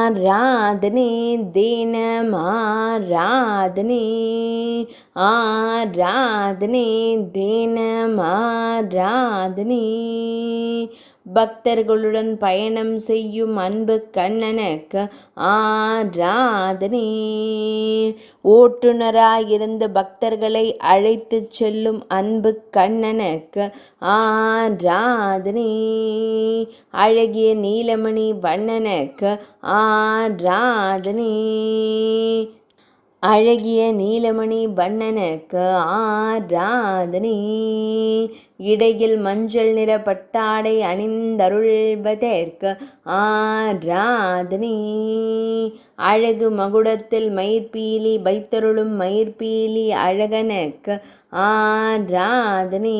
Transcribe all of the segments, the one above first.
ஆராதனை தினமாராதனை ஆராதனை தினமாராதனை பக்தர்களுடன் பயணம் செய்யும் அன்பு கண்ணனுக்கு ஆராதனை ஓட்டுநராயிருந்து பக்தர்களை அழைத்து செல்லும் அன்பு கண்ணனுக்கு ஆராதனை அழகிய நீலமணி வண்ணனுக்கு ஆராதனை அழகிய நீலமணி வண்ணனுக்கு ஆராதனை இடையில் மஞ்சள் நிற பட்டாடை அணிந்தருள்வதற்கு ஆராதனை அழகு மகுடத்தில் மயிர்பீலி வைத்தருளும் மயிர்பீலி அழகனுக்கு ஆராதனை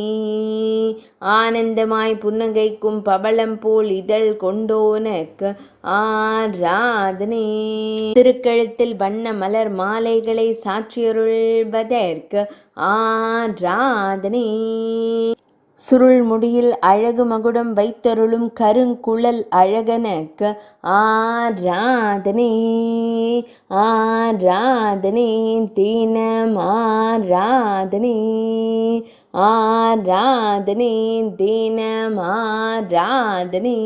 ஆனந்தமாய் புன்னகைக்கும் பவளம் போல் இதழ் கொண்டோனுக்கு ஆராதனை திருக்கழுத்தில் வண்ண மலர் மாலைகளை சாற்றியருள்வதற்கு ஆராதனை சுருள் முடியில் அழகு மகுடம் வைத்தருளும் கருங்குழல் அழகனுக்கு ஆராதனை ஆராதனை தினம் ஆராதனை ஆராதனை தினம் ஆராதனை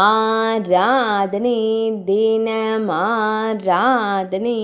ஆராதனை தினம் ஆராதனை